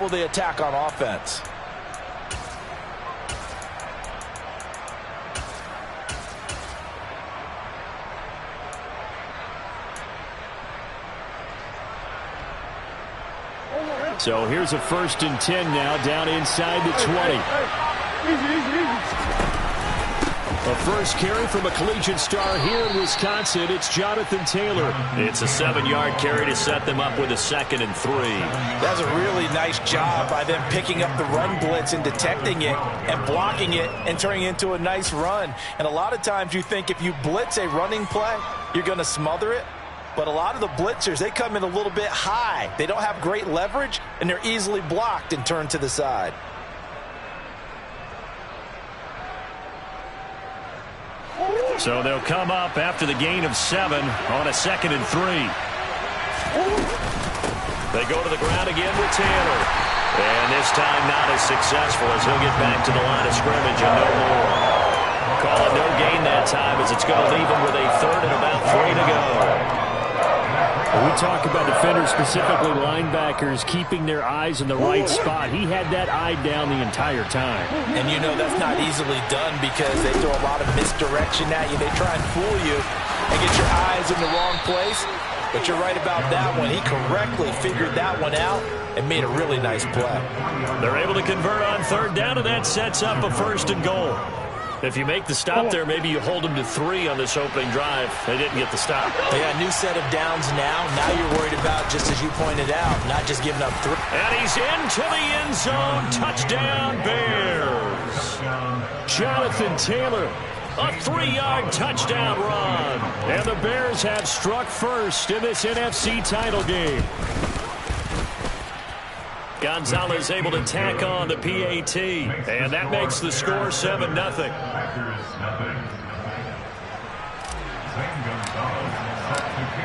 will they attack on offense? So here's a 1st and 10 now, down inside the 20. A first carry from a collegiate star here in Wisconsin. It's Jonathan Taylor. It's a 7-yard carry to set them up with a 2nd and 3. That's a really nice job by them picking up the run blitz and detecting it and blocking it and turning it into a nice run. And a lot of times you think if you blitz a running play, you're going to smother it. But a lot of the blitzers, they come in a little bit high. They don't have great leverage, and they're easily blocked and turned to the side. So they'll come up after the gain of 7 on a 2nd and 3. They go to the ground again with Taylor. And this time not as successful as he'll get back to the line of scrimmage and no more. Call it no gain that time as it's going to leave him with a 3rd and about 3 to go. We talk about defenders, specifically linebackers, keeping their eyes in the right spot. He had that eye down the entire time. And you know that's not easily done because they throw a lot of misdirection at you. They try and fool you and get your eyes in the wrong place. But you're right about that one. He correctly figured that one out and made a really nice play. They're able to convert on 3rd down, and that sets up a 1st and goal. If you make the stop there, maybe you hold them to 3 on this opening drive. They didn't get the stop. They got a new set of downs now. Now you're worried about, just as you pointed out, not just giving up 3. And he's into the end zone. Touchdown, Bears. Jonathan Taylor, a 3-yard touchdown run. And the Bears have struck first in this NFC title game. Gonzalez able to tack on the PAT, and that makes the score 7-0.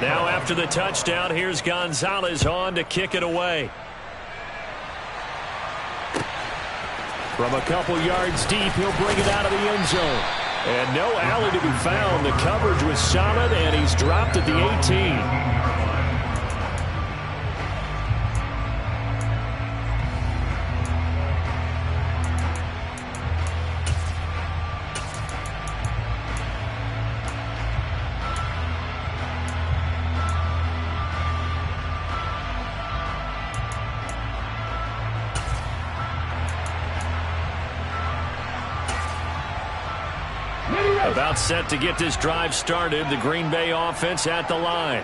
Now after the touchdown, here's Gonzalez on to kick it away. From a couple yards deep, he'll bring it out of the end zone. And no alley to be found. The coverage was solid, and he's dropped at the 18. About set to get this drive started. The Green Bay offense at the line.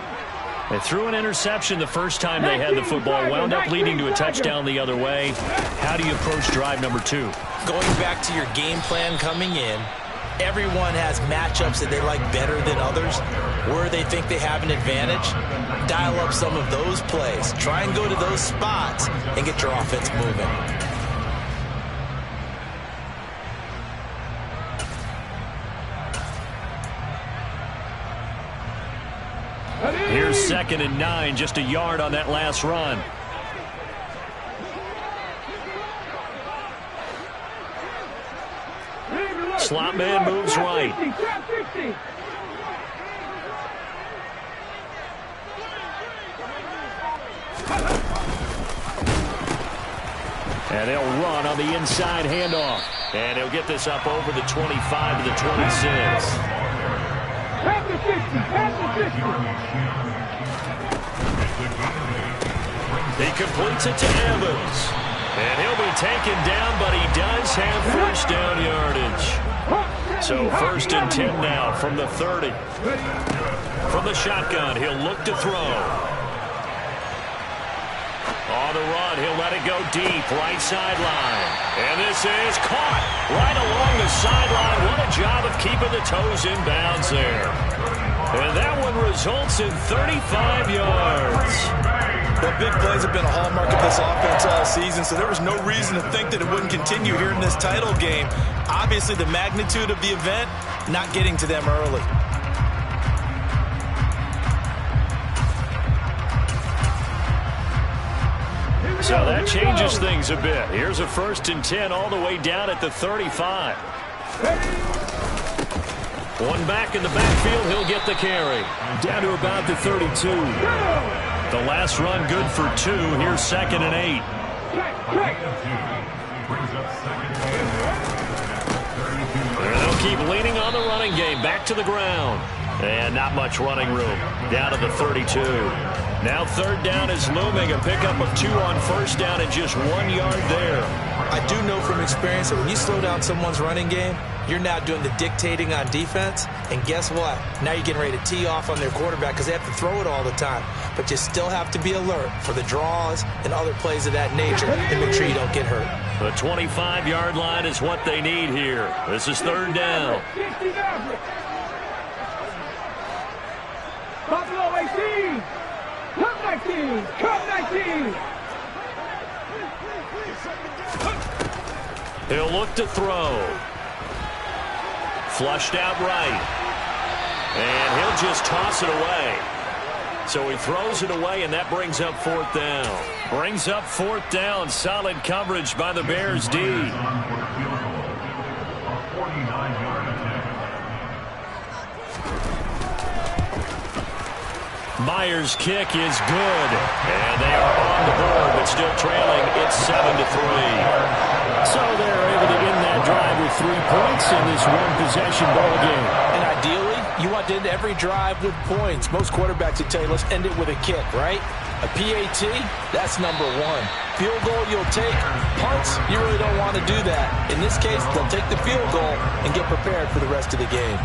They threw an interception the first time they had the football. Wound up leading to a touchdown the other way. How do you approach drive number 2? Going back to your game plan coming in, everyone has matchups that they like better than others, where they think they have an advantage. Dial up some of those plays. Try and go to those spots and get your offense moving. Here's 2nd and 9, just a yard on that last run. Slot man moves right. And they'll run on the inside handoff. And he'll get this up over the 25 to the 26. He completes it to Evans. And he'll be taken down, but he does have 1st down yardage. So 1st and 10 now from the 30. From the shotgun, he'll look to throw. On the run, he'll let it go deep, right sideline. And this is caught right along the sideline. What a job of keeping the toes in bounds there. And that one results in 35 yards. The big plays have been a hallmark of this offense all season, so there was no reason to think that it wouldn't continue here in this title game. Obviously, the magnitude of the event, not getting to them early. So that changes things a bit. Here's a 1st and 10 all the way down at the 35. One back in the backfield, he'll get the carry. Down to about the 32. The last run good for 2. Here's 2nd and 8. And they'll keep leaning on the running game. Back to the ground. And not much running room. Down to the 32. Now third down is looming. A pickup of 2 on first down and just 1 yard there. I do know from experience that when you slow down someone's running game, you're now doing the dictating on defense. And guess what? Now you're getting ready to tee off on their quarterback because they have to throw it all the time. But you still have to be alert for the draws and other plays of that nature and make sure you don't get hurt. The 25-yard line is what they need here. This is third down. Buffalo 18! Come 19! Come 19! He'll look to throw. Flushed out right. And he'll just toss it away. So he throws it away, and that brings up fourth down. Brings up fourth down. Solid coverage by the Bears D. Myers' kick is good. And they are on the board, but still trailing. It's 7-3. So they're able to end that drive with 3 points in this one-possession ball game. And ideally, you want to end every drive with points. Most quarterbacks would tell you, let's end it with a kick, right? A PAT, that's number 1. Field goal you'll take. Punts, you really don't want to do that. In this case, they'll take the field goal and get prepared for the rest of the game.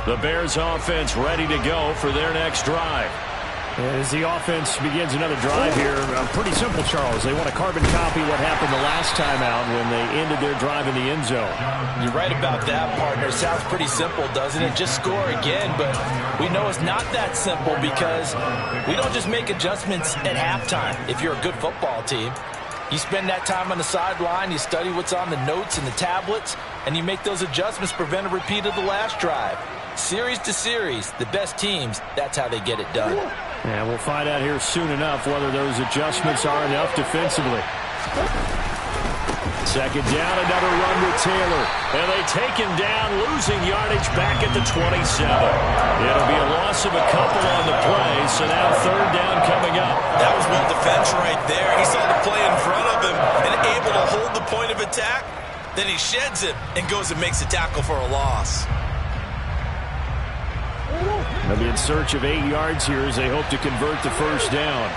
The Bears offense ready to go for their next drive. As the offense begins another drive here, pretty simple, Charles. They want to carbon copy what happened the last time out when they ended their drive in the end zone. You're right about that, partner. Sounds pretty simple, doesn't it? Just score again, but we know it's not that simple because we don't just make adjustments at halftime if you're a good football team. You spend that time on the sideline, you study what's on the notes and the tablets, and you make those adjustments to prevent a repeat of the last drive. Series to series, the best teams, that's how they get it done. And we'll find out here soon enough whether those adjustments are enough defensively. Second down, another run with Taylor. And they take him down, losing yardage back at the 27. It'll be a loss of a couple on the play, so now third down coming up. That was well defense right there. He saw the play in front of him and able to hold the point of attack. Then he sheds it and goes and makes a tackle for a loss. They'll be in search of 8 yards here as they hope to convert the first down.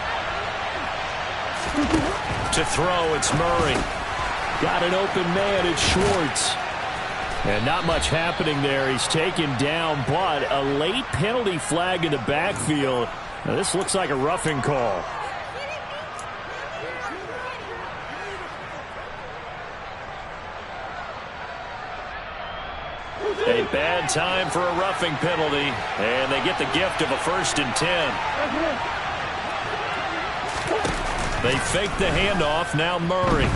To throw, it's Murray. Got an open man, it's Schwartz. And not much happening there. He's taken down, but a late penalty flag in the backfield. Now, this looks like a roughing call. A bad time for a roughing penalty, and they get the gift of a 1st and 10. They fake the handoff, now Murray.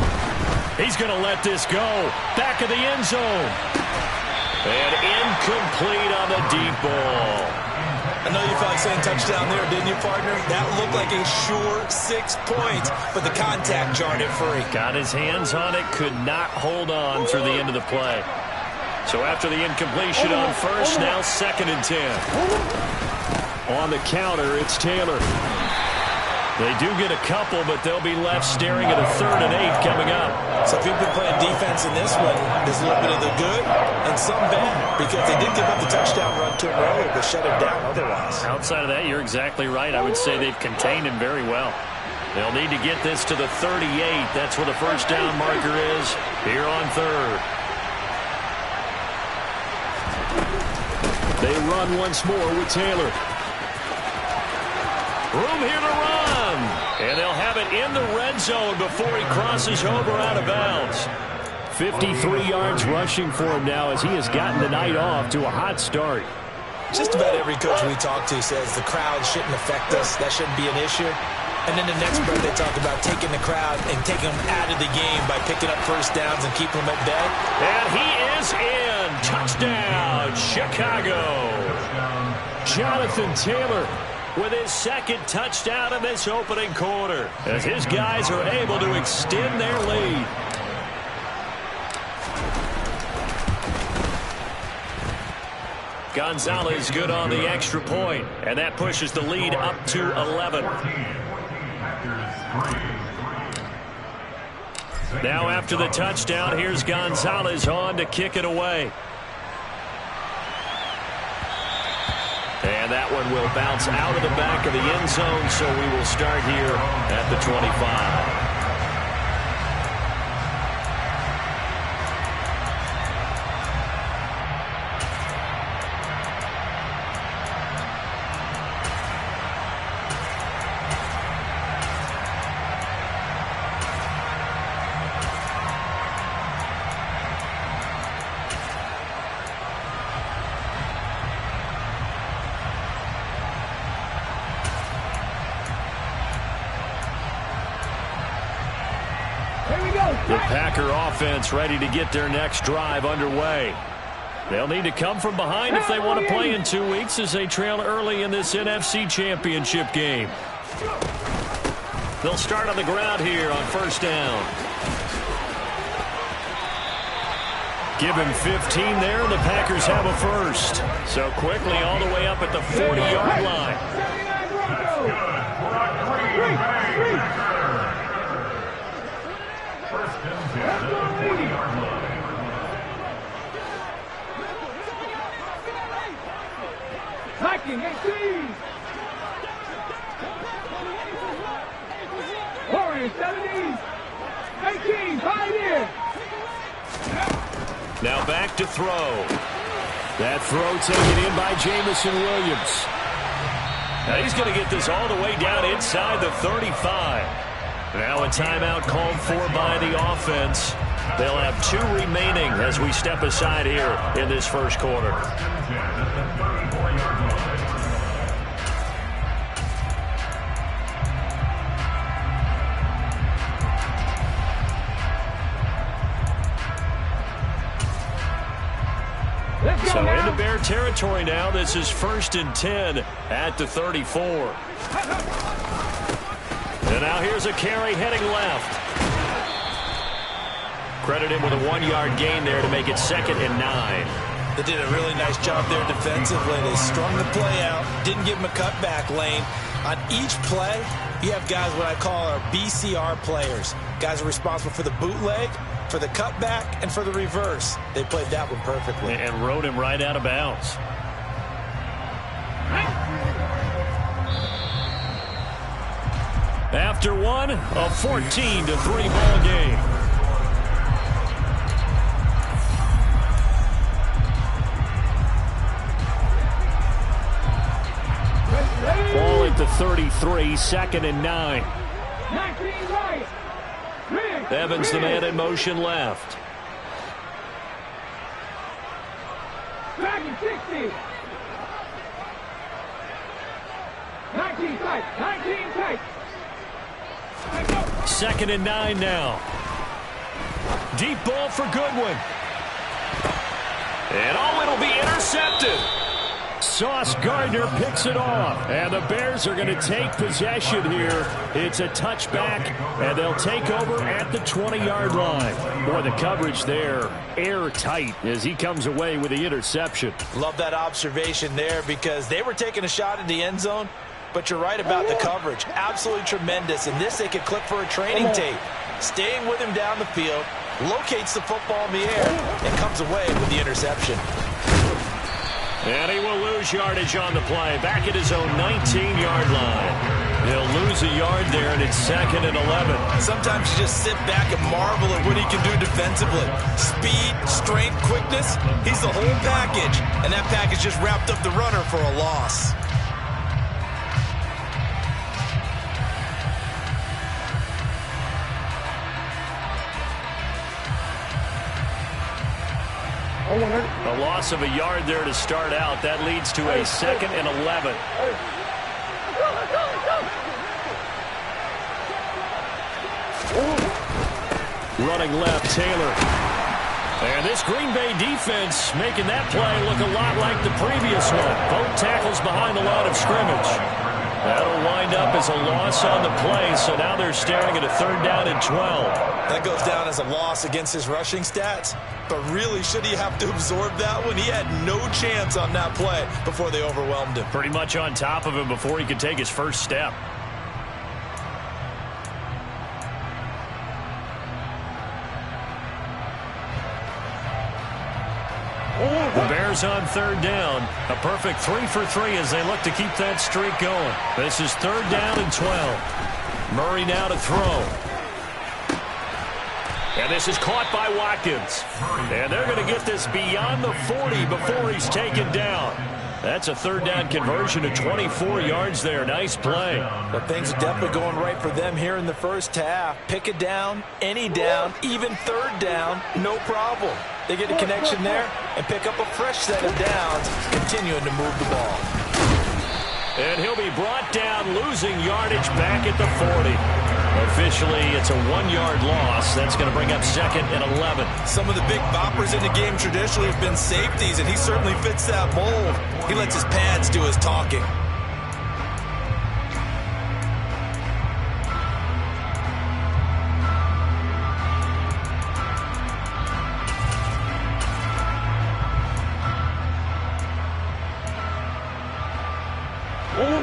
He's going to let this go. Back of the end zone. And incomplete on the deep ball. I know you felt like saying touchdown there, didn't you, partner? That looked like a sure 6 points, but the contact jarred it free. Got his hands on it, could not hold on through the end of the play. So after the incompletion on first, now 2nd and 10. On the counter, it's Taylor. They do get a couple, but they'll be left staring at a 3rd and 8 coming up. So if you've been playing defense in this one, there's a little bit of the good and some bad because they did give up the touchdown run to him earlier, but shut him down otherwise. Outside of that, you're exactly right. I would say they've contained him very well. They'll need to get this to the 38. That's where the first down marker is here on 3rd. They run once more with Taylor. Room here to run. And they'll have it in the red zone before he crosses over out of bounds. 53 yards rushing for him now as he has gotten the night off to a hot start. Just about every coach we talk to says the crowd shouldn't affect us. That shouldn't be an issue. And then the next breath they talk about taking the crowd and taking them out of the game by picking up first downs and keeping them at bay. And he is in. Touchdown, Chicago. Jonathan Taylor with his 2nd touchdown in this opening quarter as his guys are able to extend their lead. Gonzalez good on the extra point, and that pushes the lead up to 11. Now after the touchdown, here's Gonzalez on to kick it away. And that one will bounce out of the back of the end zone, so we will start here at the 25. The Packer offense ready to get their next drive underway. They'll need to come from behind if they want to play in 2 weeks as they trail early in this NFC Championship game. They'll start on the ground here on first down. Give him 15 there, and the Packers have a first. So quickly all the way up at the 40-yard line. Hiking 18. Warriors 17. 18. 5 in. Now back to throw. That throw taken in by Jamison Williams. Now he's going to get this all the way down inside the 35. Now a timeout called for by the offense. They'll have 2 remaining as we step aside here in this first quarter. So into Bear territory now. This is 1st and 10 at the 34. And now here's a carry heading left. Credit him with a 1-yard gain there to make it 2nd and 9. They did a really nice job there defensively. They strung the play out, didn't give him a cutback lane. On each play, you have guys what I call our BCR players. Guys are responsible for the bootleg, for the cutback, and for the reverse. They played that one perfectly. And rode him right out of bounds. After one, a 14-3 ball game. Ball at the 33, 2nd and 9. 19 right. Evans the man in motion left. Back in 60. 19 tight. 19 tight. 2nd and 9 now. Deep ball for Goodwin. And it'll be intercepted. Sauce Gardner picks it off, and the Bears are going to take possession here. It's a touchback, and they'll take over at the 20-yard line. Boy, the coverage there, airtight as he comes away with the interception. Love that observation there because they were taking a shot at the end zone, but you're right about the coverage. Absolutely tremendous. And this they could clip for a training tape. Staying with him down the field, locates the football in the air, and comes away with the interception. And he will lose yardage on the play. Back at his own 19-yard line. He'll lose a yard there, and it's 2nd and 11. Sometimes you just sit back and marvel at what he can do defensively. Speed, strength, quickness, he's the whole package. And that package just wrapped up the runner for a loss. A loss of a yard there to start out. That leads to a 2nd and 11. Running left, Taylor. And this Green Bay defense making that play look a lot like the previous one. Both tackles behind the line of scrimmage. That'll wind up as a loss on the play, so now they're staring at a 3rd down and 12. That goes down as a loss against his rushing stats, but really, should he have to absorb that one? He had no chance on that play before they overwhelmed him. Pretty much on top of him before he could take his first step. The Bears on 3rd down. A perfect 3 for 3 as they look to keep that streak going. This is 3rd down and 12. Murray now to throw. And this is caught by Watkins. And they're going to get this beyond the 40 before he's taken down. That's a 3rd down conversion to 24 yards there. Nice play. But things are definitely going right for them here in the first half. Pick a down, any down, even 3rd down, no problem. They get a connection there and pick up a fresh set of downs, continuing to move the ball. And he'll be brought down, losing yardage back at the 40. Officially, it's a 1-yard loss. That's going to bring up 2nd and 11. Some of the big boppers in the game traditionally have been safeties, and he certainly fits that mold. He lets his pads do his talking.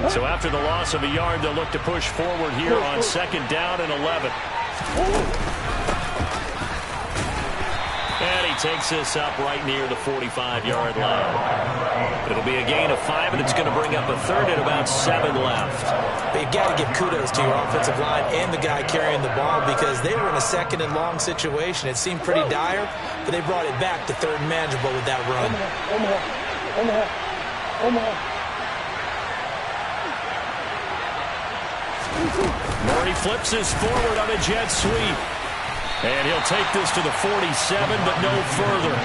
So after the loss of a yard, they'll look to push forward here on 2nd down and 11. And he takes this up right near the 45-yard line. It'll be a gain of 5, and it's going to bring up a 3rd and about 7 left. But you've got to give kudos to your offensive line and the guy carrying the ball because they were in a 2nd and long situation. It seemed pretty dire, but they brought it back to 3rd and manageable with that run. Murray flips this forward on a jet sweep. And he'll take this to the 47, but no further,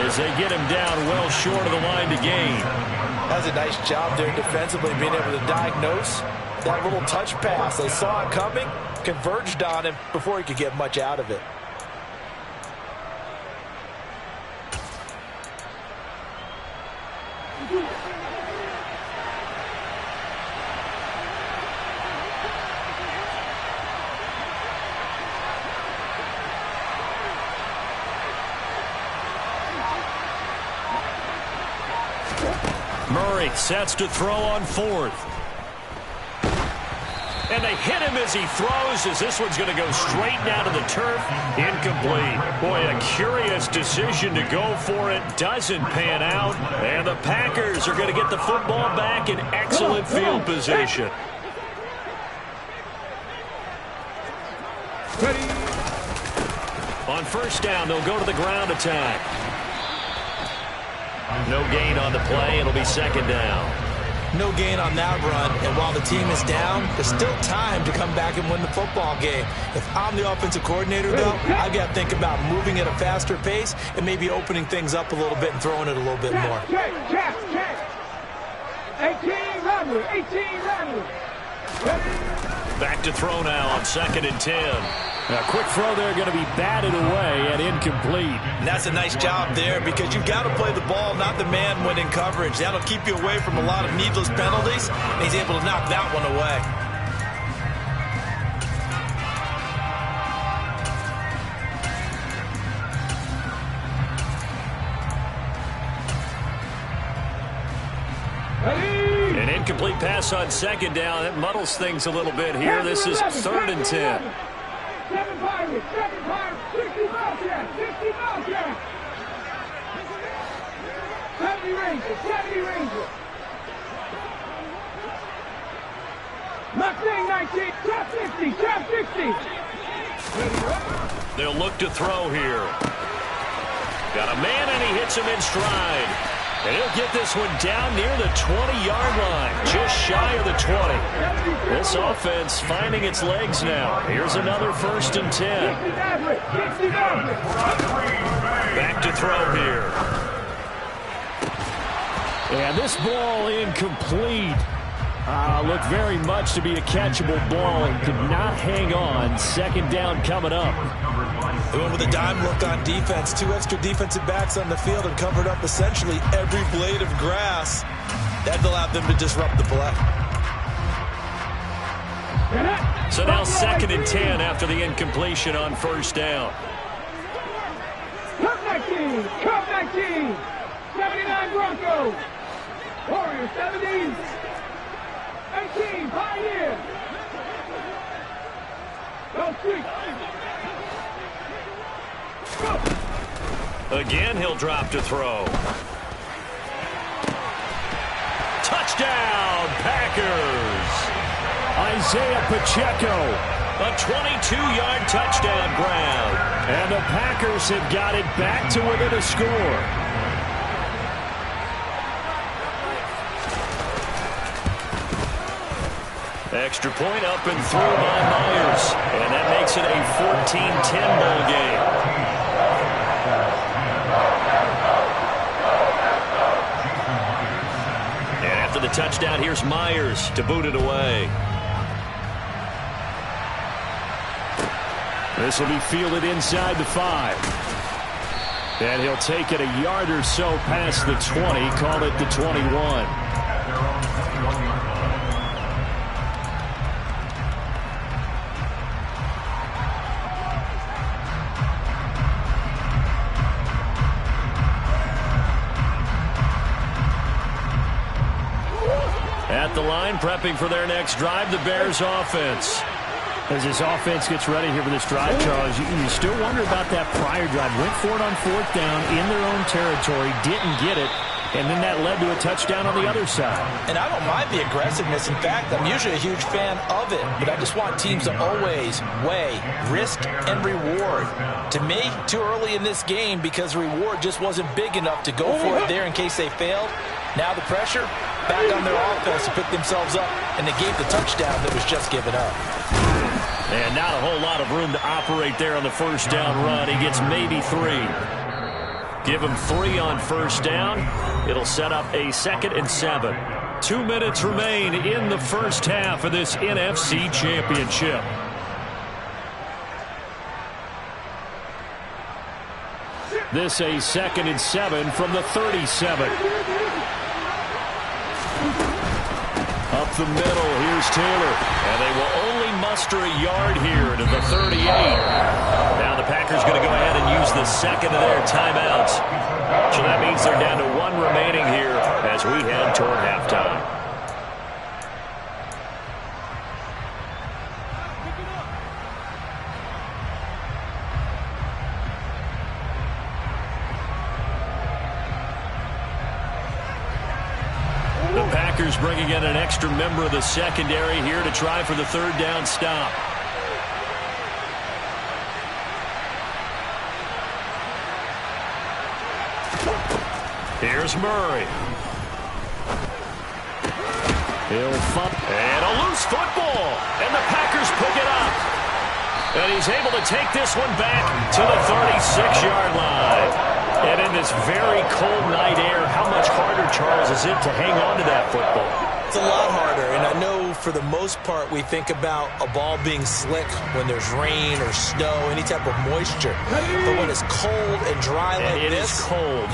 as they get him down well short of the line to gain. That's a nice job there defensively, being able to diagnose that little touch pass. They saw it coming, converged on him before he could get much out of it. Murray sets to throw on 4th. And they hit him as he throws, as this one's going to go straight down to the turf. Incomplete. Boy, a curious decision to go for it. Doesn't pan out. And the Packers are going to get the football back in excellent field position. On 1st down, they'll go to the ground attack. No gain on the play. It'll be 2nd down. No gain on that run, and while the team is down, there's still time to come back and win the football game. If I'm the offensive coordinator, though, I've got to think about moving at a faster pace and maybe opening things up a little bit and throwing it a little bit more. 18 runners, 18 runners. Back to throw now on 2nd and 10. A quick throw there going to be batted away and incomplete. And that's a nice job there because you've got to play the ball, not the man when in coverage. That'll keep you away from a lot of needless penalties, and he's able to knock that one away. An incomplete pass on 2nd down. That muddles things a little bit here. This is 3rd and 10. 7 Pirates, 60 miles here, 60 miles here. 70 Rangers, 70 Rangers. Mustang 19, top 60, top 60. They'll look to throw here. Got a man, and he hits him in stride. And he'll get this one down near the 20-yard line, just shy of the 20. This offense finding its legs now. Here's another 1st and 10. Back to throw here. And this ball incomplete. Looked very much to be a catchable ball and could not hang on. 2nd down coming up. They went with a dime look on defense. 2 extra defensive backs on the field and covered up essentially every blade of grass. That allowed them to disrupt the play. So now 2nd and 10 after the incompletion on 1st down. Come back team! Come back team! 79 Broncos! Warriors 70! 18 Pioneers! Go Street! Again, he'll drop to throw. Touchdown, Packers! Isaiah Pacheco, a 22-yard touchdown grab. And the Packers have got it back to within a score. Extra point up and through by Myers. And that makes it a 14-10 ball game. And after the touchdown, here's Myers to boot it away. This will be fielded inside the 5. And he'll take it a yard or so past the 20, call it the 21. At the line, prepping for their next drive, the Bears offense. As this offense gets ready here for this drive, Charles, you still wonder about that prior drive. Went for it on 4th down in their own territory, didn't get it, and then that led to a touchdown on the other side. And I don't mind the aggressiveness. In fact, I'm usually a huge fan of it, but I just want teams to always weigh risk and reward. To me, too early in this game because the reward just wasn't big enough to go for it there in case they failed. Now the pressure back on their offense to pick themselves up, and they gave the touchdown that was just given up. And not a whole lot of room to operate there on the 1st down run. He gets maybe 3. Give him 3 on 1st down. It'll set up a 2nd and 7. 2 minutes remain in the first half of this NFC Championship. This a 2nd and 7 from the 37. Up the middle, here's Taylor. And they will only muster a yard here to the 38. Now the Packers going to go ahead and use the 2nd of their timeouts. So that means they're down to 1 remaining here as we head toward halftime. The Packers bringing in an extra member of the secondary here to try for the 3rd down stop. Here's Murray. He'll fumble. And a loose football. And the Packers pick it up. And he's able to take this one back to the 36-yard line. And in this very cold night air, how much harder, Charles, is it to hang on to that football? It's a lot harder, and I know for the most part we think about a ball being slick when there's rain or snow, any type of moisture. But when it's cold and dry like this,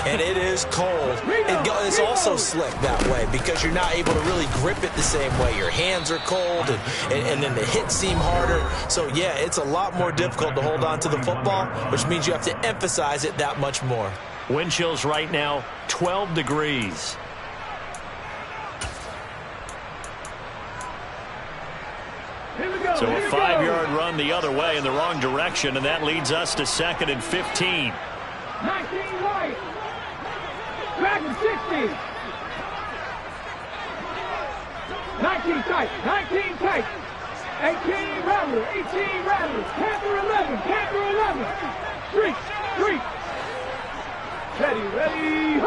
and it is cold, it's also slick that way because you're not able to really grip it the same way. Your hands are cold, and then the hits seem harder. So, yeah, it's a lot more difficult to hold on to the football, which means you have to emphasize it that much more. Wind chills right now, 12 degrees. So a 5-yard run the other way in the wrong direction, and that leads us to 2nd and 15. 19 right. Back to 60. 19 tight. 19 tight. 18 Rattler. 18 Rattler. Panther 11. Panther 11. Street. Street. Ready. Ready.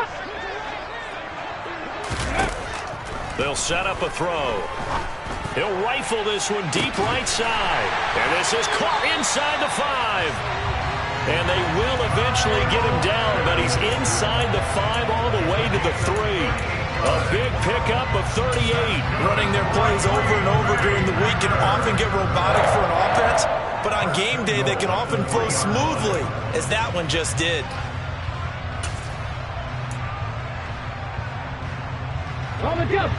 They'll set up a throw. He'll rifle this one deep right side. And this is caught inside the 5. And they will eventually get him down, but he's inside the 5 all the way to the 3. A big pickup of 38. Running their plays over and over during the week can often get robotic for an offense, but on game day they can often flow smoothly, as that one just did. On the jump.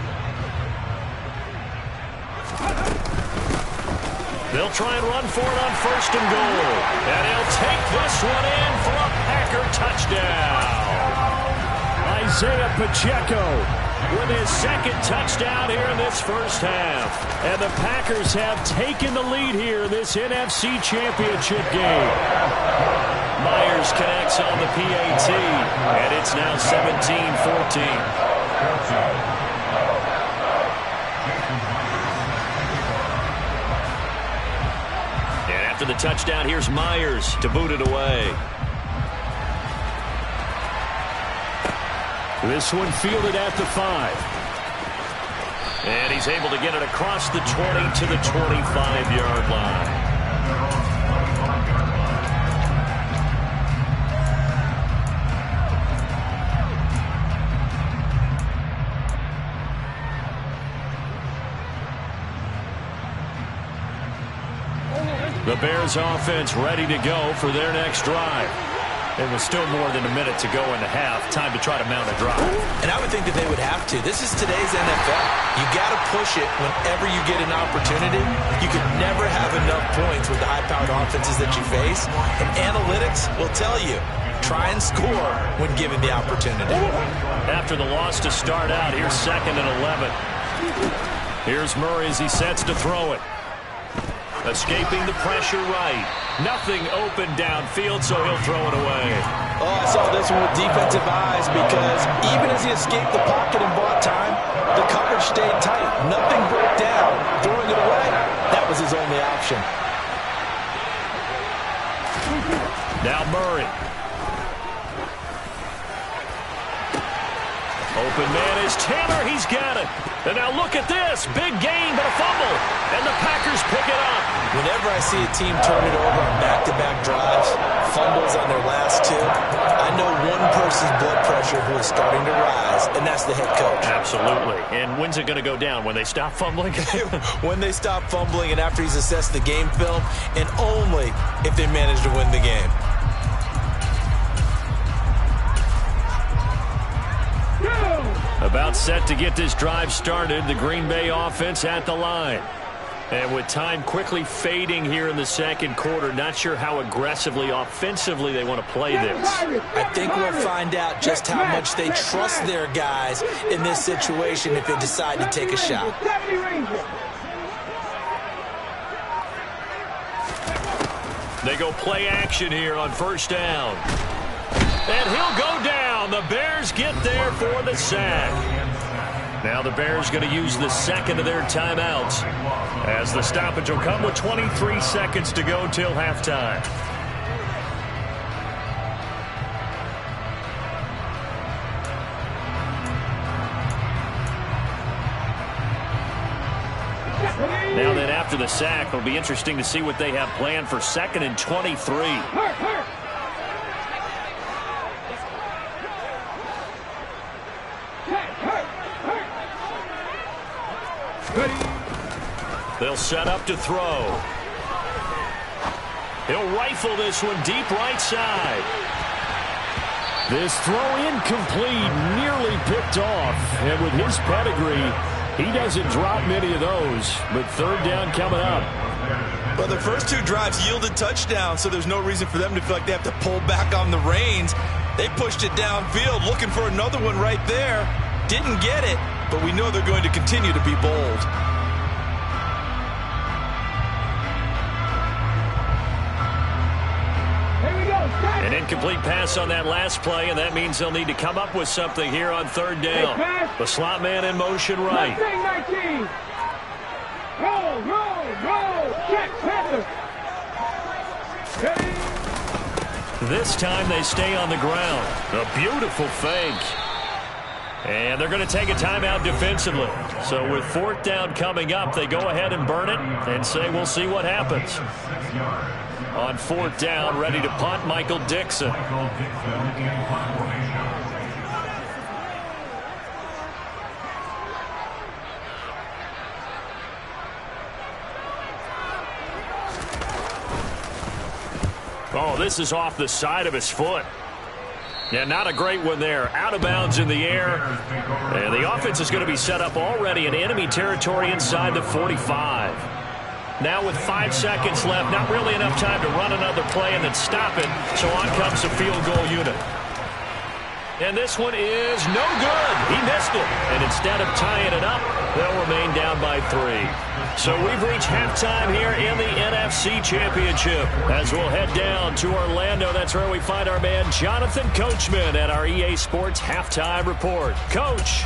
They'll try and run for it on 1st and goal. And he'll take this one in for a Packer touchdown. Isaiah Pacheco with his 2nd touchdown here in this first half. And the Packers have taken the lead here in this NFC Championship game. Myers connects on the PAT, and it's now 17-14. And after the touchdown, here's Myers to boot it away. This one fielded at the 5. And he's able to get it across the 20 to the 25-yard line. The Bears offense ready to go for their next drive. And with still more than a minute to go in the half, time to try to mount a drive. And I would think that they would have to. This is today's NFL. You got to push it whenever you get an opportunity. You could never have enough points with the high-powered offenses that you face. And analytics will tell you, try and score when given the opportunity. After the loss to start out, here's 2nd and 11. Here's Murray as he sets to throw it. Escaping the pressure right. Nothing open downfield, so he'll throw it away. Oh, I saw this one with defensive eyes because even as he escaped the pocket and bought time, the coverage stayed tight. Nothing broke down. Throwing it away, that was his only option. Now Murray. Open man is Taylor. He's got it. And now look at this. Big gain, but a fumble. And the Packers pick it up. Whenever I see a team turn it over on back-to-back drives, fumbles on their last 2, I know one person's blood pressure who is starting to rise, and that's the head coach. Absolutely. And when's it going to go down? When they stop fumbling? When they stop fumbling and after he's assessed the game film, and only if they manage to win the game. About set to get this drive started, the Green Bay offense at the line. And with time quickly fading here in the second quarter, not sure how aggressively, offensively they want to play this. I think we'll find out just how much they trust their guys in this situation if they decide to take a shot. They go play action here on 1st down. And he'll go down. The Bears get there for the sack. Now the Bears going to use the 2nd of their timeouts as the stoppage will come with 23 seconds to go till halftime. Now then, after the sack, it'll be interesting to see what they have planned for 2nd and 23. They'll set up to throw. He'll rifle this one deep right side. This throw incomplete, nearly picked off. And with his pedigree, he doesn't drop many of those. But 3rd down coming up. Well, the first 2 drives yielded touchdowns, so there's no reason for them to feel like they have to pull back on the reins. They pushed it downfield, looking for another one right there. Didn't get it, but we know they're going to continue to be bold. An incomplete pass on that last play, and that means they'll need to come up with something here on 3rd down. The slot man in motion right. 19. Roll. Check, Panther. This time they stay on the ground. A beautiful fake. And they're going to take a timeout defensively. So with 4th down coming up, they go ahead and burn it and say we'll see what happens. On 4th down, ready to punt, Michael Dixon. Oh, this is off the side of his foot. Yeah, not a great one there. Out of bounds in the air. And the offense is going to be set up already in enemy territory inside the 45. Now with 5 seconds left, not really enough time to run another play and then stop it. So on comes the field goal unit. And this one is no good. He missed it. And instead of tying it up, they'll remain down by 3. So we've reached halftime here in the NFC Championship. As we'll head down to Orlando, that's where we find our man Jonathan Coachman at our EA Sports Halftime Report. Coach.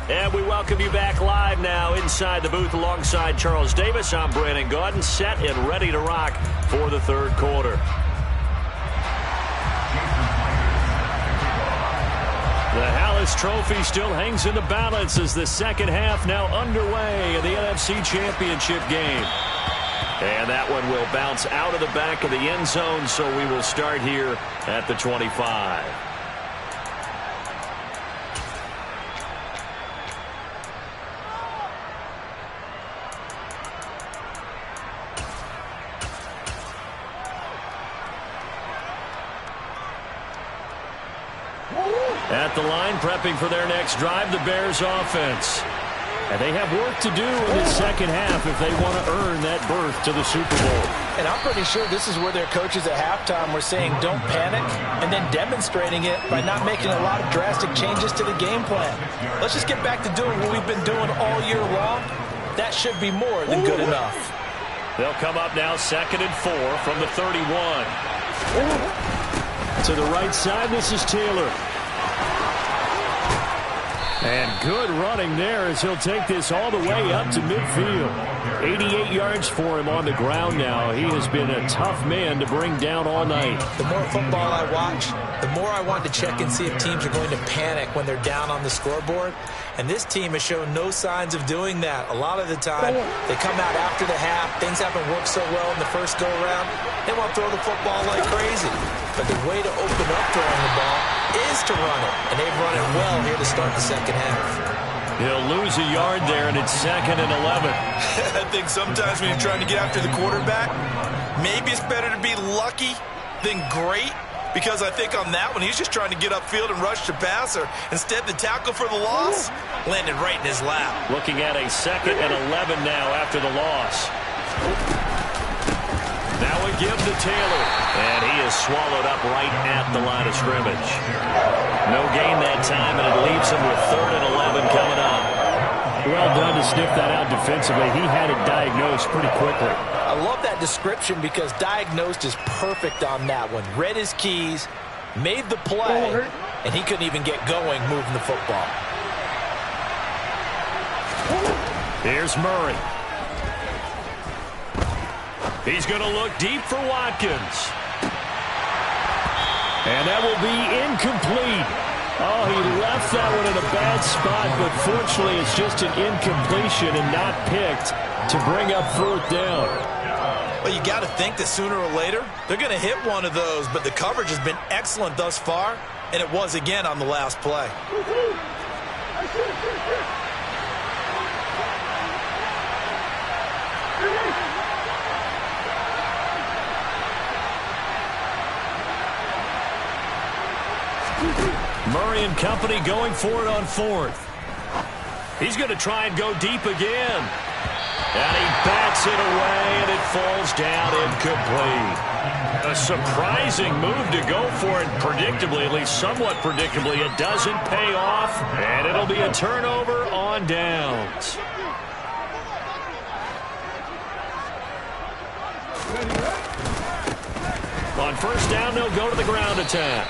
And we welcome you back live now inside the booth alongside Charles Davis. I'm Brandon Gaudin, set and ready to rock for the third quarter. The Hallis Trophy still hangs in the balance as the second half now underway in the NFC Championship game. And that one will bounce out of the back of the end zone, so we will start here at the 25. At the line, prepping for their next drive, the Bears offense. And they have work to do in the second half if they want to earn that berth to the Super Bowl. And I'm pretty sure this is where their coaches at halftime were saying don't panic, and then demonstrating it by not making a lot of drastic changes to the game plan. Let's just get back to doing what we've been doing all year long. That should be more than good enough. They'll come up now 2nd and 4 from the 31. To the right side, this is Taylor. And good running there as he'll take this all the way up to midfield. 88 yards for him on the ground now. He has been a tough man to bring down all night. The more football I watch, the more I want to check and see if teams are going to panic when they're down on the scoreboard. And this team has shown no signs of doing that. A lot of the time, they come out after the half. Things haven't worked so well in the first go-around. They want to throw the football like crazy. But the way to open up throwing the ball is to run it. And they've run it well here to start the second half. He'll lose a yard there, and it's 2nd and 11. I think sometimes when you're trying to get after the quarterback, maybe it's better to be lucky than great. Because I think on that one, he's just trying to get upfield and rush the passer. Instead, the tackle for the loss landed right in his lap. Looking at a 2nd and 11 now after the loss. Now a give to Taylor. And he is swallowed up right at the line of scrimmage. No gain that time, and it leaves him with 3rd and 11 coming up. Well done to sniff that out defensively. He had it diagnosed pretty quickly. I love that description because diagnosed is perfect on that one. Read his keys, made the play, and he couldn't even get going moving the football. Here's Murray. He's going to look deep for Watkins. And that will be incomplete. Oh, he left that one in a bad spot, but fortunately it's just an incompletion and not picked to bring up 4th down. Well, you got to think that sooner or later they're going to hit one of those, but the coverage has been excellent thus far, and it was again on the last play. Murray and company going for it on 4th. He's going to try and go deep again. And he bats it away, and it falls down incomplete. A surprising move to go for it predictably, at least somewhat predictably. It doesn't pay off, and it'll be a turnover on downs. On 1st down, they'll go to the ground attack.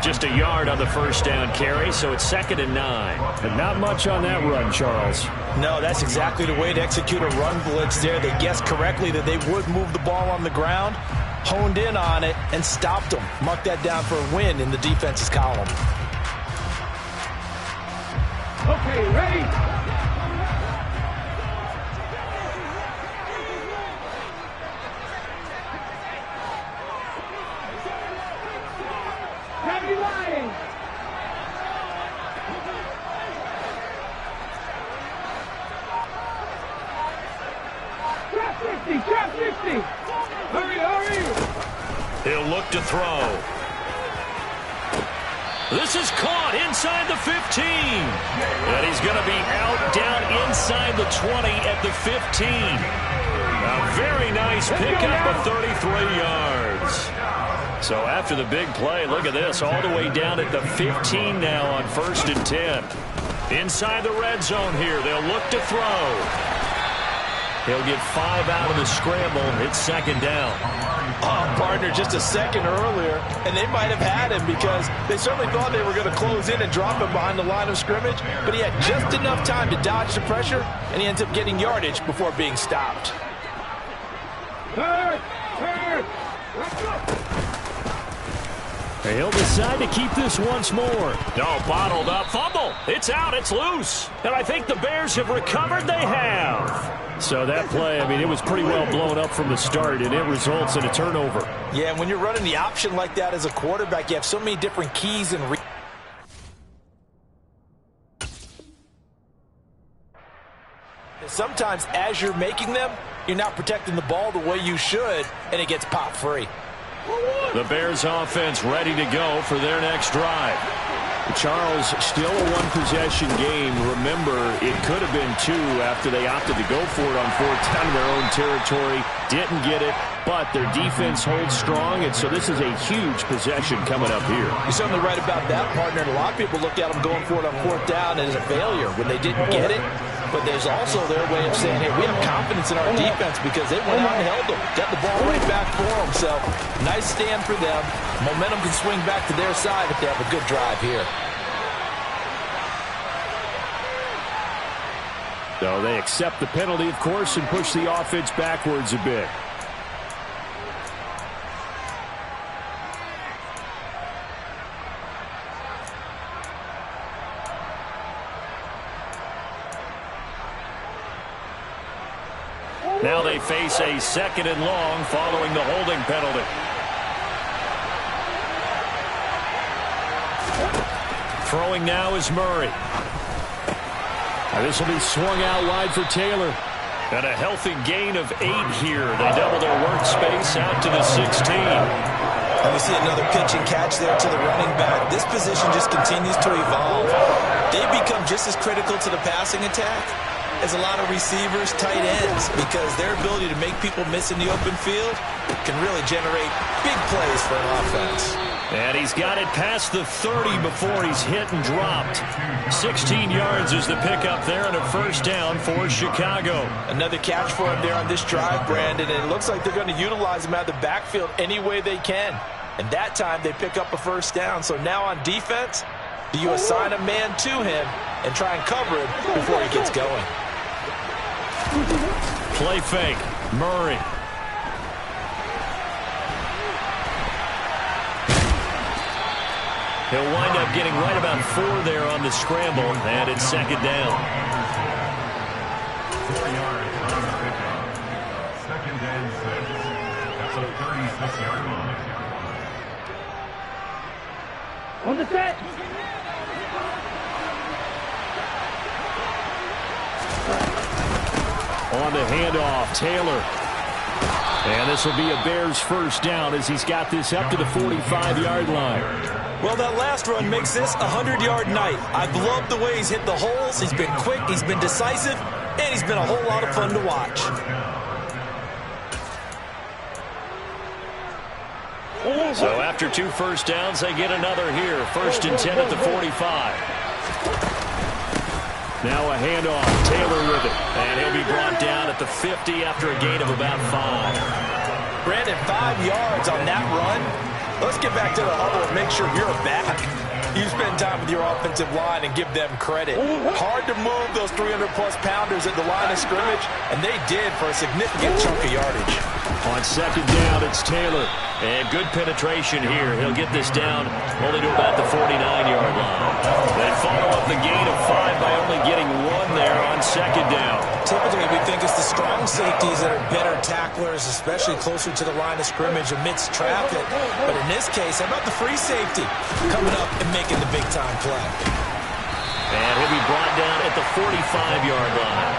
Just a yard on the 1st down carry, so it's 2nd and 9. And not much on that run, Charles. No, that's exactly the way to execute a run blitz there. They guessed correctly that they would move the ball on the ground, honed in on it, and stopped them. Mark that down for a win in the defense's column. Okay, ready? Heavy line. Trap 50, trap 50. Hurry, hurry. He'll look to throw. This is caught inside the 15. And he's going to be out down inside the 20 at the 15. A very nice pickup of 33 yards. So after the big play, look at this, all the way down at the 15 now on 1st and 10. Inside the red zone here, they'll look to throw. He'll get 5 out of the scramble. It's 2nd down. Oh, partner, just a second earlier, and they might have had him because they certainly thought they were going to close in and drop him behind the line of scrimmage, but he had just enough time to dodge the pressure, and he ends up getting yardage before being stopped. Third, let's go. He'll decide to keep this once more. No, bottled up. Fumble. It's out. It's loose. And I think the Bears have recovered. They have. So that play, I mean, it was pretty well blown up from the start, and it results in a turnover. Yeah, and when you're running the option like that as a quarterback, you have so many different keys and sometimes as you're making them, you're not protecting the ball the way you should, and it gets pop free. The Bears offense ready to go for their next drive. Charles, still a one-possession game. Remember, it could have been 2 after they opted to go for it on 4th down in their own territory. Didn't get it, but their defense holds strong, and so this is a huge possession coming up here. You're certainly right about that, partner. And a lot of people look at them going for it on 4th down as a failure when they didn't get it. But there's also their way of saying, hey, we have confidence in our defense because they went out and held them. Got the ball right back for them. So, nice stand for them. Momentum can swing back to their side if they have a good drive here. So they accept the penalty, of course, and push the offense backwards a bit. Now they face a 2nd and long following the holding penalty. Throwing now is Murray. This will be swung out wide for Taylor. And a healthy gain of 8 here. They double their workspace out to the 16. And we see another pitch and catch there to the running back. This position just continues to evolve. They become just as critical to the passing attack as a lot of receivers, tight ends, because their ability to make people miss in the open field can really generate big plays for an offense. And he's got it past the 30 before he's hit and dropped. 16 yards is the pickup there and a 1st down for Chicago. Another catch for him there on this drive, Brandon, and it looks like they're going to utilize him out of the backfield any way they can. And that time they pick up a 1st down. So now on defense, do you assign a man to him and try and cover him before he gets going? Play fake. Murray. He'll wind up getting right about 4 there on the scramble, and it's 2nd down. 4 yards on the pickup. 2nd and 6. That's a 36-yard line. On the set. On the handoff, Taylor. And this will be a Bears 1st down as he's got this up to the 45-yard line. Well, that last run makes this a 100-yard night. I've loved the way he's hit the holes. He's been quick, he's been decisive, and he's been a whole lot of fun to watch. So after 2 1st downs, they get another here. 1st and 10 at the 45. Now a handoff. Taylor with it. And he'll be brought down at the 50 after a gain of about 5. Brandon, 5 yards on that run. Let's get back to the huddle and make sure you're back. You spend time with your offensive line and give them credit. Hard to move those 300-plus pounders at the line of scrimmage, and they did for a significant chunk of yardage. On 2nd down, it's Taylor. And good penetration here. He'll get this down only to about the 49-yard line. They follow up the gain of 5 by only getting 1 there on 2nd down. Typically, we think it's the strong safeties that are better tacklers, especially closer to the line of scrimmage amidst traffic. But in this case, how about the free safety coming up and making the big-time play? And he'll be brought down at the 45-yard line.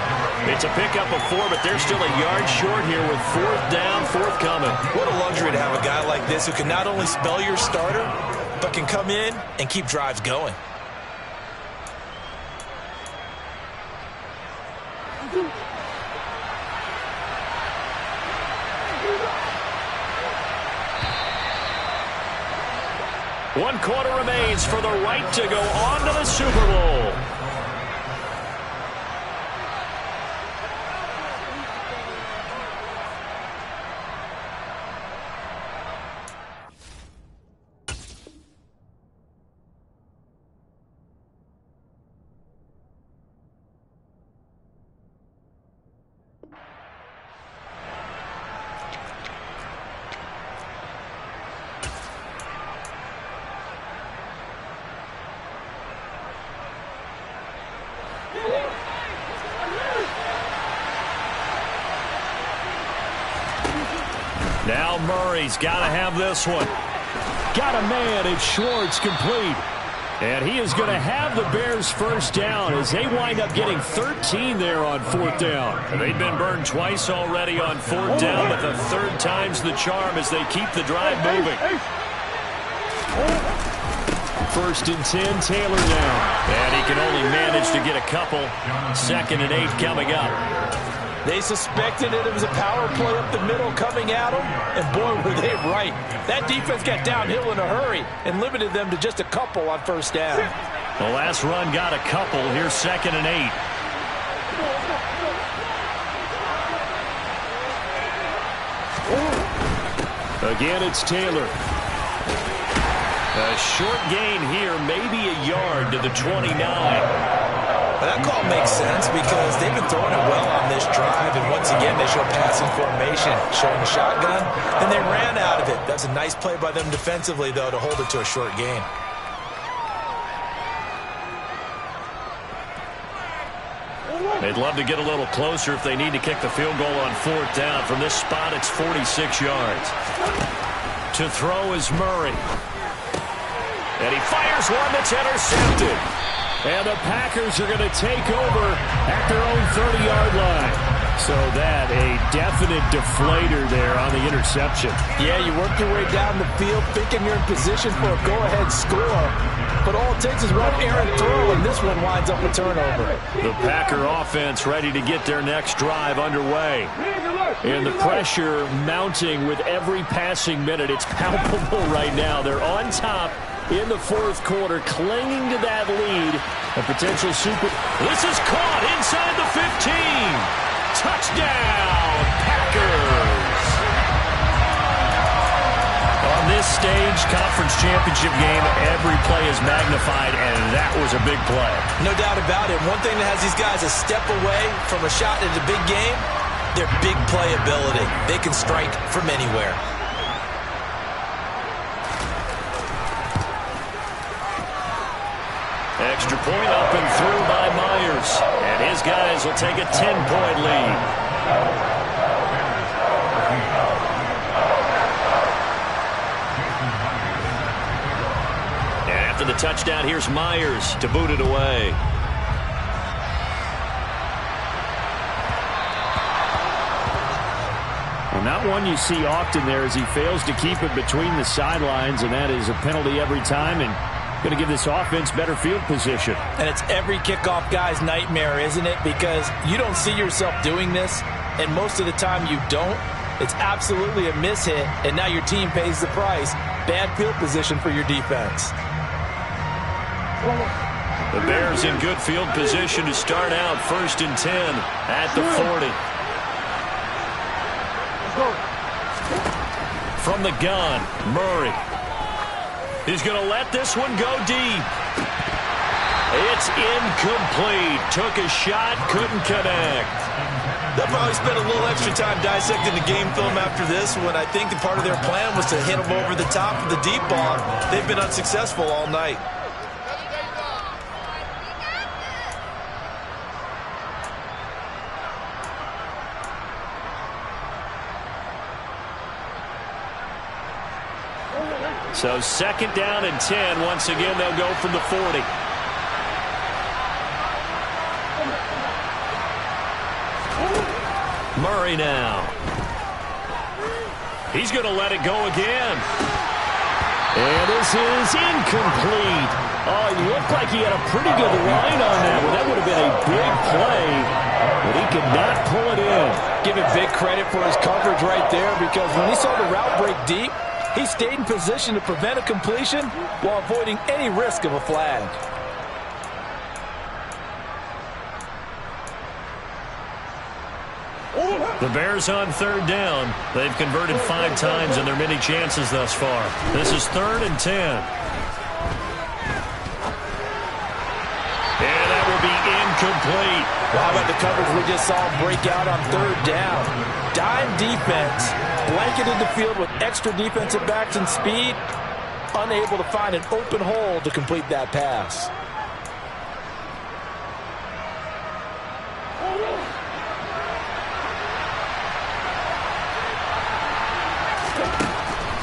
It's a pickup of 4, but they're still a yard short here with 4th down, forthcoming. What a luxury to have a guy like this who can not only spell your starter, but can come in and keep drives going. One quarter remains for the right to go on to the Super Bowl. Now Murray's got to have this one. Got a man. It's Schwartz, complete. And he is going to have the Bears first down as they wind up getting 13 there on fourth down. And they've been burned twice already on fourth down, but the third time's the charm as they keep the drive moving. First and 10, Taylor now. And he can only manage to get a couple. 2nd and 8 coming up. They suspected it was a power play up the middle coming at them, and boy, were they right. That defense got downhill in a hurry and limited them to just a couple on first down. The last run got a couple. Here's 2nd and 8. Again, it's Taylor. A short gain here, maybe a yard to the 29. That call makes sense because they've been throwing it well on this drive, and once again they show passing formation, showing the shotgun, and they ran out of it. That's a nice play by them defensively, though, to hold it to a short gain. They'd love to get a little closer if they need to kick the field goal on fourth down. From this spot, it's 46 yards. To throw is Murray. And he fires one that's intercepted. And the Packers are going to take over at their own 30-yard line. So that, a definite deflator there on the interception. Yeah, you work your way down the field thinking you're in position for a go-ahead score. But all it takes is one errant throw, and this one winds up a turnover. The Packer offense ready to get their next drive underway. And the pressure mounting with every passing minute. It's palpable right now. They're on top in the fourth quarter, clinging to that lead. A potential super. This is caught inside the 15. Touchdown, Packers. On this stage, conference championship game, every play is magnified, and that was a big play. No doubt about it. One thing that has these guys a step away from a shot at a big game, their big play ability. They can strike from anywhere. Extra point up and through by Myers. And his guys will take a 10-point lead. And after the touchdown, here's Myers to boot it away. Well, not one you see often there as he fails to keep it between the sidelines, and that is a penalty every time. And going to give this offense better field position. And it's every kickoff guy's nightmare, isn't it? Because you don't see yourself doing this, and most of the time you don't. It's absolutely a mishit, and now your team pays the price. Bad field position for your defense. The Bears in good field position to start out. 1st and 10 at the 40. From the gun, Murray. He's going to let this one go deep. It's incomplete. Took a shot, couldn't connect. They'll probably spend a little extra time dissecting the game film after this, when I think that part of their plan was to hit them over the top of the deep ball. They've been unsuccessful all night. So 2nd down and 10. Once again, they'll go from the 40. Murray now. He's going to let it go again. And this is incomplete. Oh, it looked like he had a pretty good line on that one. That would have been a big play, but he could not pull it in. Give him big credit for his coverage right there, because when he saw the route break deep, he stayed in position to prevent a completion while avoiding any risk of a flag. The Bears on third down. They've converted 5 times in their many chances thus far. This is 3rd and 10. And that will be incomplete. Well, how about the coverage we just saw break out on third down? Dime defense, blanketed the field with extra defensive backs and speed, unable to find an open hole to complete that pass.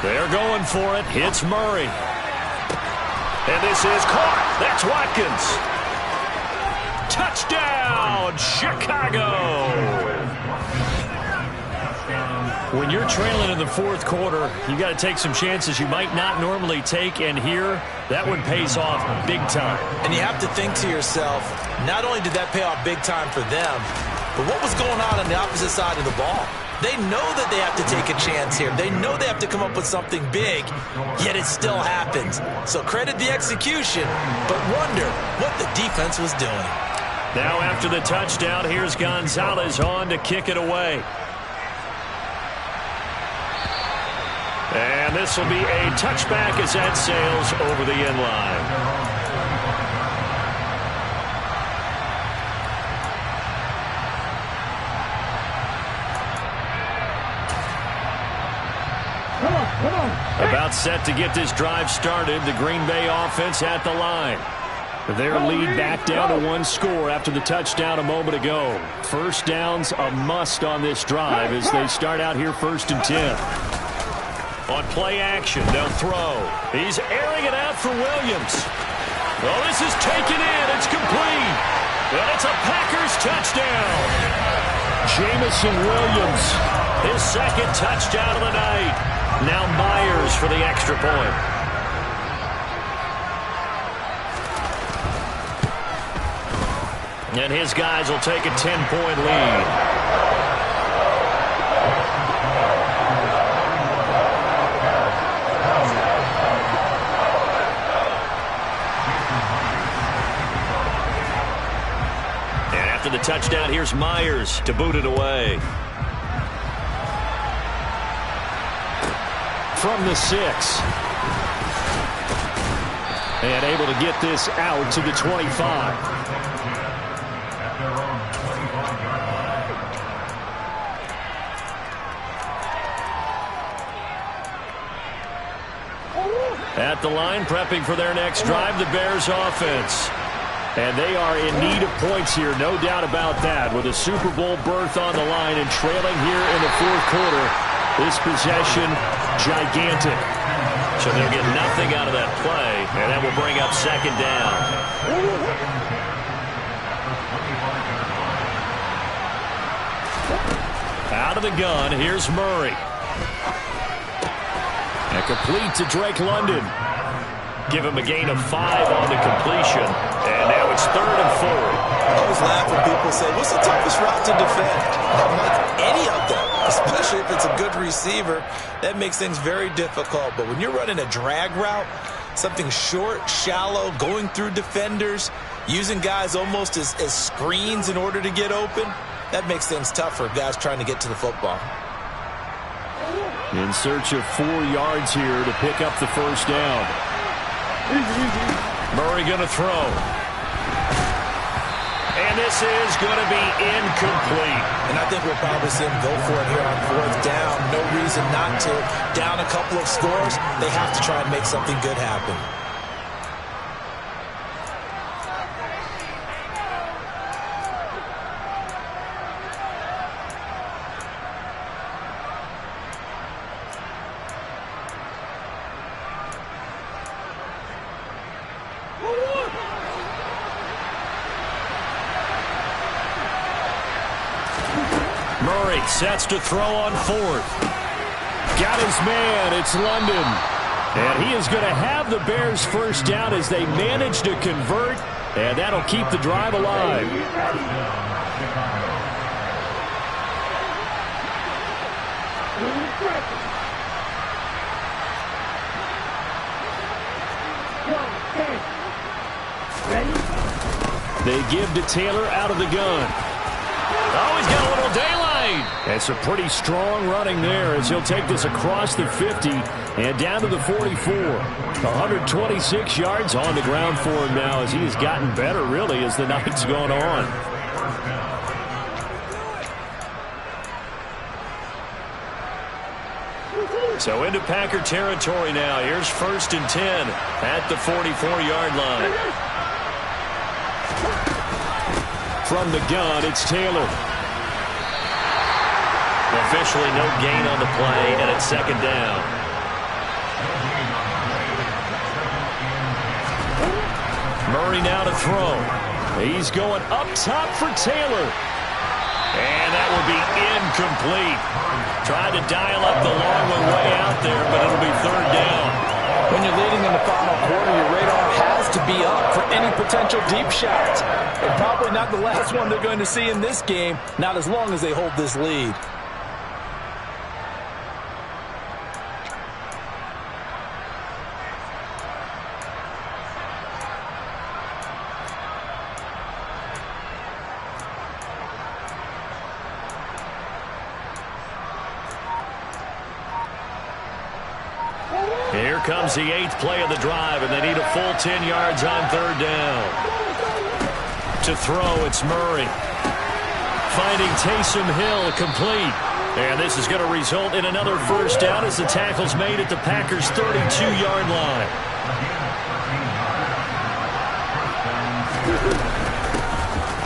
They're going for it. Hits Murray. And this is caught. That's Watkins. Touchdown, Chicago. When you're trailing in the 4th quarter, you got to take some chances you might not normally take, and here, that one pays off big time. And you have to think to yourself, not only did that pay off big time for them, but what was going on the opposite side of the ball? They know that they have to take a chance here. They know they have to come up with something big, yet it still happens. So credit the execution, but wonder what the defense was doing. Now after the touchdown, here's Gonzalez on to kick it away. And this will be a touchback as that sails over the end line. About set to get this drive started, the Green Bay offense at the line. Their lead back down to 1 score after the touchdown a moment ago. First down's a must on this drive as they start out here 1st and 10. On play action, they'll throw. He's airing it out for Williams. Well, this is taken in. It's complete. And it's a Packers touchdown. Jamison Williams, his 2nd touchdown of the night. Now Myers for the extra point. And his guys will take a 10-point lead. And after the touchdown, here's Myers to boot it away. From the 6. And able to get this out to the 25. At the line, prepping for their next drive, the Bears offense. And they are in need of points here, no doubt about that. With a Super Bowl berth on the line and trailing here in the 4th quarter, this possession gigantic. So they'll get nothing out of that play, and that will bring up 2nd down. Out of the gun, here's Murray. And complete to Drake London. Give him a gain of 5 on the completion. And now it's 3rd and 4. I always laugh when people say, what's the toughest route to defend? I'm like, any of them, especially if it's a good receiver. That makes things very difficult. But when you're running a drag route, something short, shallow, going through defenders, using guys almost as screens in order to get open, that makes things tough for guys trying to get to the football. In search of 4 yards here to pick up the 1st down. Murray going to throw. And this is going to be incomplete. And I think we'll probably see him go for it here on 4th down. No reason not to. Down a couple of scores, they have to try and make something good happen. Murray sets to throw on 4th. Got his man. It's London. And he is going to have the Bears first down as they manage to convert, and that'll keep the drive alive. They give to Taylor out of the gun. Oh, he's got a little daylight. That's a pretty strong running there as he'll take this across the 50 and down to the 44. 126 yards on the ground for him now as he has gotten better, really, as the night's gone on. So into Packer territory now. Here's 1st and 10 at the 44-yard line. From the gun, it's Taylor. Officially no gain on the play, and it's 2nd down. Murray now to throw. He's going up top for Taylor. And that will be incomplete. Tried to dial up the long one way out there, but it'll be 3rd down. When you're leading in the final quarter, your radar has to be up for any potential deep shots. And probably not the last one they're going to see in this game, not as long as they hold this lead. Here comes the 8th play of the drive, and they need a full 10 yards on 3rd down. To throw, it's Murray. Finding Taysom Hill complete. And this is going to result in another 1st down as the tackle's made at the Packers' 32-yard line.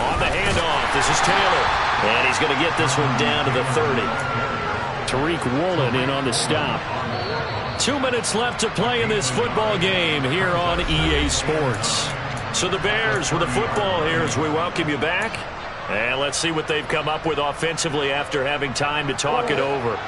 On the handoff, this is Taylor. And he's going to get this one down to the 30. Tariq Woolen in on the stop. 2 minutes left to play in this football game here on EA Sports. So the Bears with the football here as we welcome you back. And let's see what they've come up with offensively after having time to talk it over.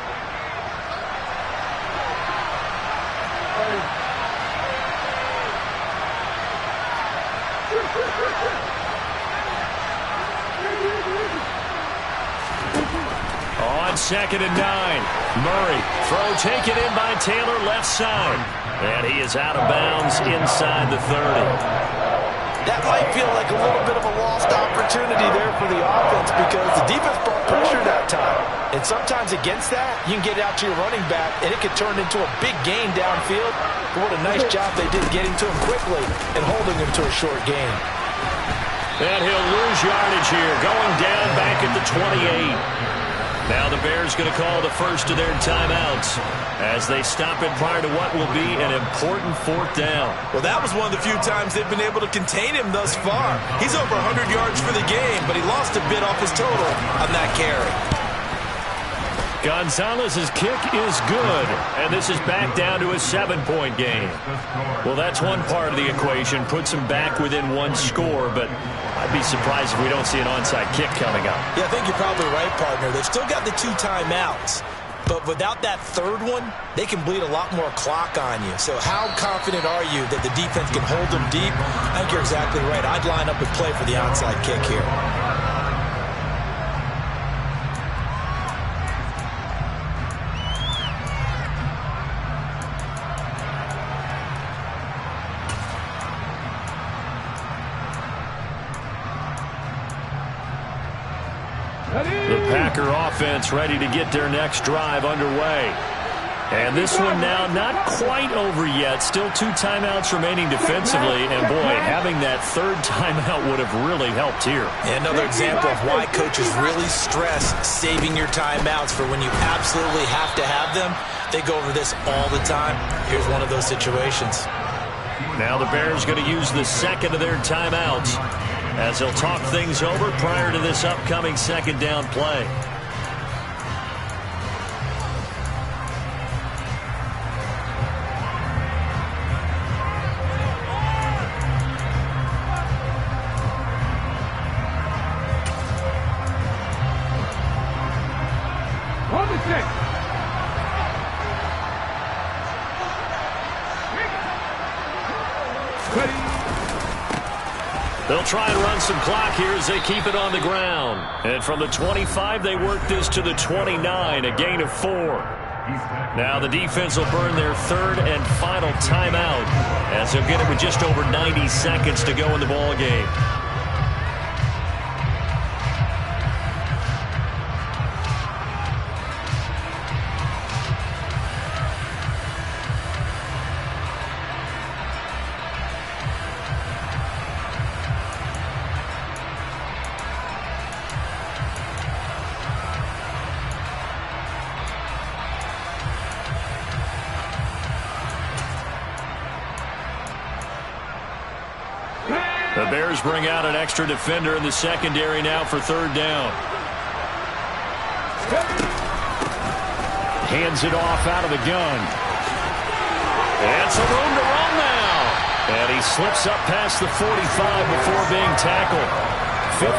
On 2nd and 9. Murray, throw taken in by Taylor, left side. And he is out of bounds inside the 30. That might feel like a little bit of a lost opportunity there for the offense because the defense brought pressure that time. And sometimes against that, you can get it out to your running back, and it could turn into a big gain downfield. But what a nice job they did getting to him quickly and holding him to a short gain. And he'll lose yardage here, going down back at the 28. Now the Bears going to call the first of their timeouts as they stop it prior to what will be an important 4th down. Well, that was one of the few times they've been able to contain him thus far. He's over 100 yards for the game, but he lost a bit off his total on that carry. Gonzalez's kick is good, and this is back down to a 7-point game. Well, that's one part of the equation, puts him back within 1 score, but I'd be surprised if we don't see an onside kick coming up. Yeah, I think you're probably right, partner. They've still got the 2 timeouts, but without that 3rd one, they can bleed a lot more clock on you. So how confident are you that the defense can hold them deep? I think you're exactly right. I'd line up and play for the onside kick here. The Packer offense ready to get their next drive underway. And this one now not quite over yet. Still 2 timeouts remaining defensively. And, boy, having that 3rd timeout would have really helped here. Another example of why coaches really stress saving your timeouts for when you absolutely have to have them. They go over this all the time. Here's one of those situations. Now the Bears going to use the 2nd of their timeouts as they'll talk things over prior to this upcoming 2nd down play. They'll try and run some clock here as they keep it on the ground. And from the 25, they work this to the 29, a gain of 4. Now the defense will burn their third and final timeout as they'll get it with just over 90 seconds to go in the ball game. The Bears bring out an extra defender in the secondary now for third down. Hands it off out of the gun. And some room to run now. And he slips up past the 45 before being tackled. 55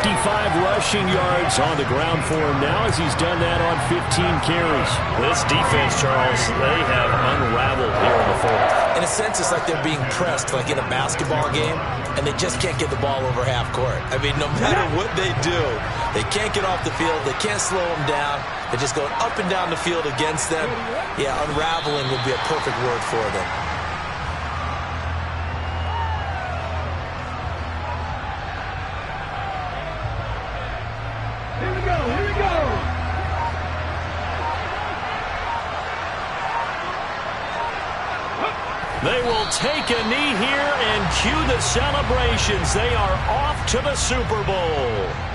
rushing yards on the ground for him now as he's done that on 15 carries. This defense, Charles, they have unraveled here in the fourth. In a sense, it's like they're being pressed like in a basketball game, and they just can't get the ball over half court. I mean, no matter what they do, they can't get off the field. They can't slow them down. They're just going up and down the field against them. Yeah, unraveling would be a perfect word for them. Here we go, here we go. They will take a knee here and cue the celebrations. They are off to the Super Bowl.